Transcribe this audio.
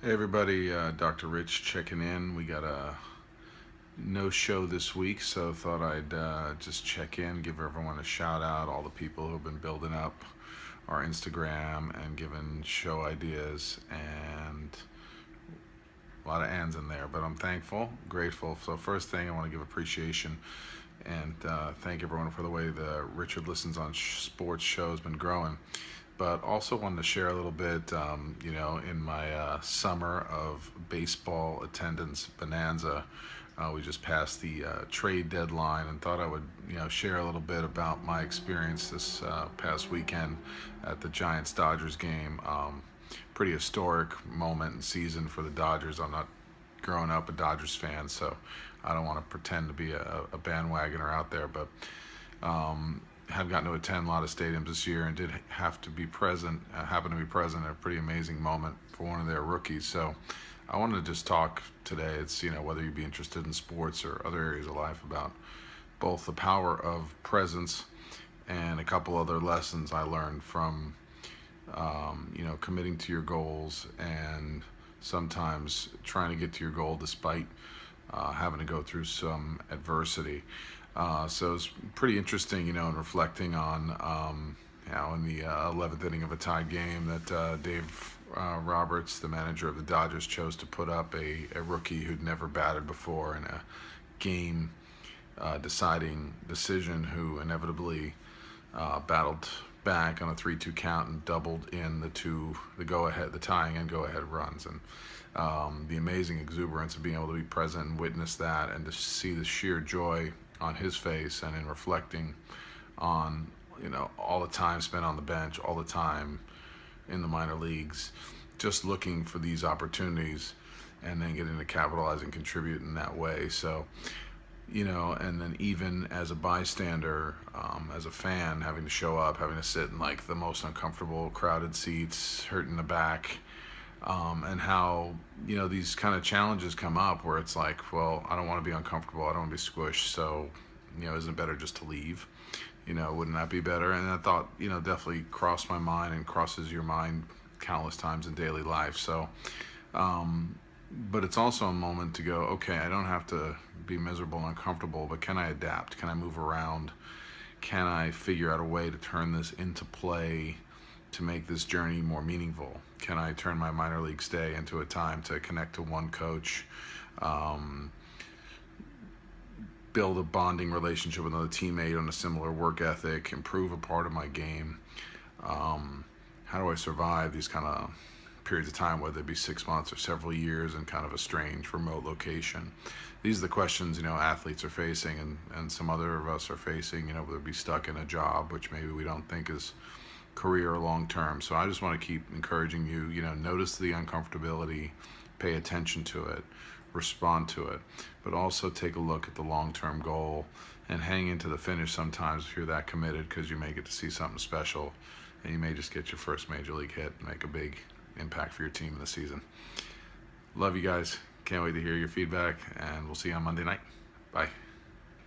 Hey everybody, Dr. Rich checking in. We got a no show this week, so thought I'd just check in, give everyone a shout out, all the people who've been building up our Instagram and giving show ideas, and a lot of ands in there, but I'm thankful, grateful. So first thing, I want to give appreciation and thank everyone for the way the Richard Listens on Sports show has been growing. But also wanted to share a little bit, in my summer of baseball attendance bonanza. We just passed the trade deadline, and thought I would, share a little bit about my experience this past weekend at the Giants Dodgers game. Pretty historic moment and season for the Dodgers. I'm not growing up a Dodgers fan, so I don't want to pretend to be a bandwagoner out there, but have gotten to attend a lot of stadiums this year and did have to be present, happen to be present at a pretty amazing moment for one of their rookies. So I wanted to just talk today. It's, whether you be interested in sports or other areas of life, about both the power of presence and a couple other lessons I learned from, committing to your goals and sometimes trying to get to your goal despite having to go through some adversity. So it's pretty interesting, in reflecting on, in the 11th inning of a tied game that Dave Roberts, the manager of the Dodgers, chose to put up a rookie who'd never batted before in a game deciding decision, who inevitably battled back on a 3-2 count and doubled in the tying and go-ahead runs. And the amazing exuberance of being able to be present and witness that, and to see the sheer joy on his face, and in reflecting on, all the time spent on the bench, all the time in the minor leagues, just looking for these opportunities and then getting to capitalize and contribute in that way. So, and then even as a bystander, as a fan, having to show up, having to sit in like the most uncomfortable, crowded seats, hurting the back, and how, these kind of challenges come up where it's like, well, I don't want to be uncomfortable, I don't want to be squished, so, isn't it better just to leave? Wouldn't that be better? And that thought, definitely crossed my mind and crosses your mind countless times in daily life. So, but it's also a moment to go, okay, I don't have to be miserable and uncomfortable, but can I adapt? Can I move around? Can I figure out a way to turn this into play, to make this journey more meaningful? Can I turn my minor league stay into a time to connect to one coach, build a bonding relationship with another teammate on a similar work ethic, improve a part of my game? How do I survive these kind of periods of time, whether it be 6 months or several years in kind of a strange remote location? These are the questions, athletes are facing, and some other of us are facing, whether it be stuck in a job, which maybe we don't think is career or long term. So I just want to keep encouraging you, notice the uncomfortability, pay attention to it, respond to it, but also take a look at the long-term goal and hang into the finish sometimes if you're that committed, because you may get to see something special, and you may just get your first major league hit and make a big impact for your team in the season. Love you guys. Can't wait to hear your feedback, and we'll see you on Monday night. Bye.